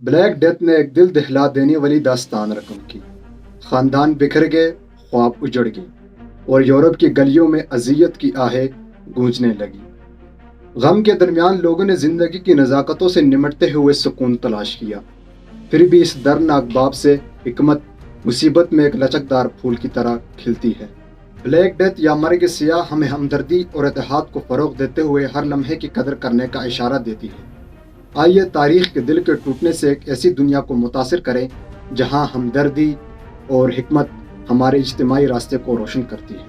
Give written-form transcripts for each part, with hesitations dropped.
Black death نے ایک دل دہلا دینے والی داستان رقم کی۔ خاندان بکھر گئے، خواب اجڑ گئے اور یورپ کی گلیوں میں اذیت کی آہیں گونجنے لگی۔ غم کے درمیان لوگوں نے زندگی کی نزاکتوں سے نمٹتے ہوئے سکون تلاش کیا۔ پھر بھی اس دردناک باب سے حکمت مصیبت میں ایک لچکدار پھول کی طرح کھلتی ہے۔ بلیک ڈیتھ یا مرگ سیاہ ہمیں ہمدردی اور اتحاد کو فروغ دیتے ہوئے ہر لمحے کی قدر کرنے کا اشارہ دیتی ہے۔ آئیے تاریخ کے دل کے ٹوٹنے سے ایک ایسی دنیا کو متاثر کریں جہاں ہمدردی اور حکمت ہمارے اجتماعی راستے کو روشن کرتی ہے۔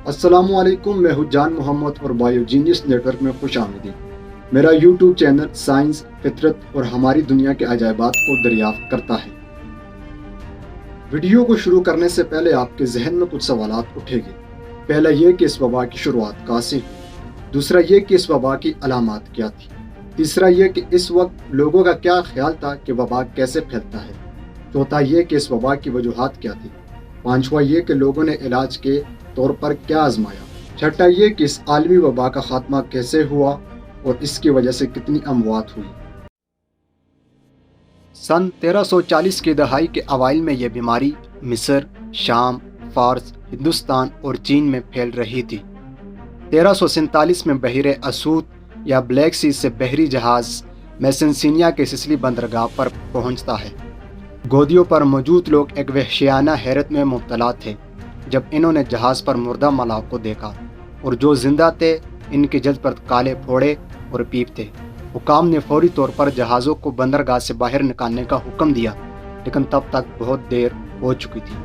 السلام علیکم، میں ہوں جان محمد اور بایو جینیس نیٹ ورک میں خوش آمدید۔ میرا یوٹیوب چینل سائنس، فطرت اور ہماری دنیا کے عجائبات کو دریافت کرتا ہے۔ ویڈیو کو شروع کرنے سے پہلے آپ کے ذہن میں کچھ سوالات اٹھیں گے۔ پہلا یہ کہ اس وبا کی شروعات کہاں سے ہوئی؟ دوسرا یہ کہ اس وبا کی علامات کیا تھی؟ تیسرا یہ کہ اس وقت لوگوں کا کیا خیال تھا کہ وبا کیسے پھیلتا ہے؟ چوتھا یہ کہ اس وبا کی وجوہات کیا تھی؟ پانچواں یہ کہ لوگوں نے علاج کے طور پر کیا آزمایا؟ چھٹا یہ کہ اس عالمی وبا کا خاتمہ کیسے ہوا اور اس کی وجہ سے کتنی اموات ہوئی؟ سن 1340 کی دہائی کے اوائل میں یہ بیماری مصر، شام، فارس، ہندوستان اور چین میں پھیل رہی تھی۔ 1347 میں بحیرہ اسود یا بلیک سی سے بحری جہاز میسنسینیا کے سسلی بندرگاہ پر پہنچتا ہے۔ گودیوں پر موجود لوگ ایک وحشیانہ حیرت میں مبتلا تھے جب انہوں نے جہاز پر مردہ ملاح کو دیکھا، اور جو زندہ تھے ان کے جلد پر کالے پھوڑے اور پیپ تھے۔ حکام نے فوری طور پر جہازوں کو بندرگاہ سے باہر نکالنے کا حکم دیا، لیکن تب تک بہت دیر ہو چکی تھی۔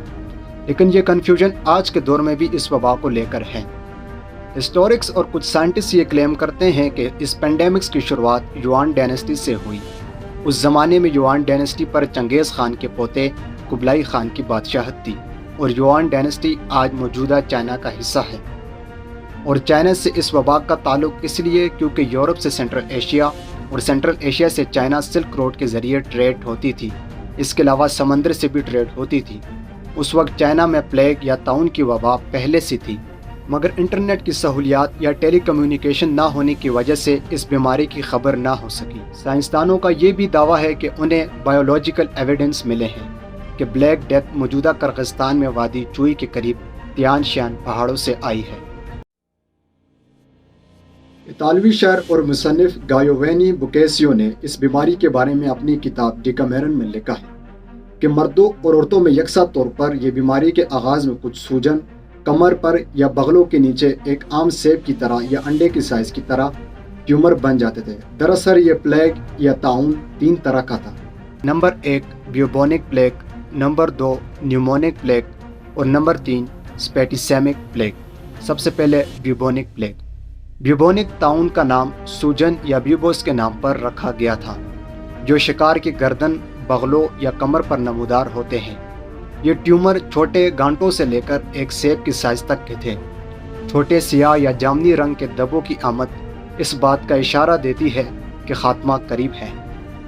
لیکن یہ کنفیوژن آج کے دور میں بھی اس وبا کو لے کر ہے۔ ہسٹورکس اور کچھ سائنٹسٹ یہ کلیم کرتے ہیں کہ اس پینڈیمکس کی شروعات یوان ڈائنسٹی سے ہوئی۔ اس زمانے میں یوان ڈائنسٹی پر چنگیز خان کے پوتے قبلائی خان کی بادشاہت تھی، اور یوان ڈائنسٹی آج موجودہ چائنا کا حصہ ہے۔ اور چائنا سے اس وبا کا تعلق اس لیے کیونکہ یورپ سے سینٹرل ایشیا اور سینٹرل ایشیا سے چائنا سلک روڈ کے ذریعے ٹریڈ ہوتی تھی۔ اس کے علاوہ سمندر سے بھی ٹریڈ ہوتی تھی۔ اس وقت چائنا میں پلیگ یا طاعون کی وبا پہلے سے تھی، مگر انٹرنیٹ کی سہولیات یا ٹیلی کمیونیکیشن نہ ہونے کی وجہ سے اس بیماری کی خبر نہ ہو سکی۔ سائنسدانوں کا یہ بھی دعویٰ ہے کہ انہیں بایولوجیکل ایویڈنس ملے ہیں کہ بلیک ڈیتھ موجودہ کرغزستان میں وادی چوئی کے قریب تیان شیان پہاڑوں سے آئی ہے۔ اطالوی شاعر اور مصنف گایووینی بوکیسیو نے اس بیماری کے بارے میں اپنی کتاب ڈیکامیرن میں لکھا ہے کہ مردوں اور عورتوں میں یکساں طور پر یہ بیماری کے آغاز میں کچھ سوجن کمر پر یا بغلوں کے نیچے ایک عام سیب کی طرح یا انڈے کی سائز کی طرح ٹیومر بن جاتے تھے۔ دراصل یہ پلیگ یا طاعون 3 طرح کا تھا۔ نمبر 1 بیوبونک پلیگ، نمبر 2 نیومونک پلیگ اور نمبر 3 سپیٹیسیمک پلیگ۔ سب سے پہلے بیوبونک پلیگ۔ بیوبونک طاعون کا نام سوجن یا بیوبوس کے نام پر رکھا گیا تھا، جو شکار کی گردن، بغلوں یا کمر پر نمودار ہوتے ہیں۔ یہ ٹیومر چھوٹے گانٹوں سے لے کر ایک سیب کی سائز تک کے تھے۔ چھوٹے سیاہ یا جامنی رنگ کے دبوں کی آمد اس بات کا اشارہ دیتی ہے کہ خاتمہ قریب ہے۔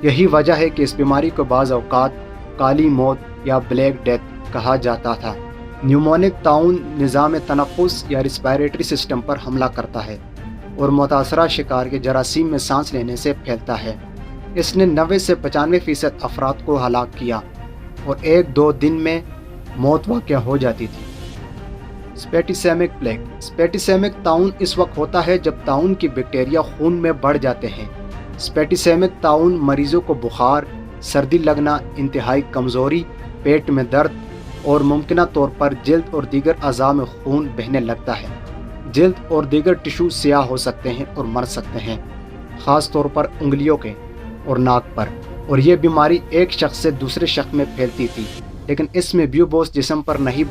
یہی وجہ ہے کہ اس بیماری کو بعض اوقات کالی موت یا بلیک ڈیتھ کہا جاتا تھا۔ نیومونک طاعون نظام تنفس یا ریسپائریٹری سسٹم پر حملہ کرتا ہے اور متاثرہ شکار کے جراثیم میں سانس لینے سے پھیلتا ہے۔ اس نے 90 سے 95% افراد کو ہلاک کیا اور 1-2 دن میں موت واقع ہو جاتی تھی۔ سپیٹیسیمک پلیگ۔ سپیٹیسیمک طاعون اس وقت ہوتا ہے جب طاعون کی بیکٹیریا خون میں بڑھ جاتے ہیں۔ سپیٹیسیمک طاعون مریضوں کو بخار، سردی لگنا، انتہائی کمزوری، پیٹ میں درد اور ممکنہ طور پر جلد اور دیگر اعضاء میں خون بہنے لگتا ہے۔ جلد اور دیگر ٹشو سیاہ ہو سکتے ہیں اور مر سکتے ہیں، خاص طور پر انگلیوں کے اور ناک پر۔ اور یہ بیماری ایک شخص سے دوسرے شخص میں پھیلتی تھی، لیکن اس میں بیوبوس جسم پر نہیں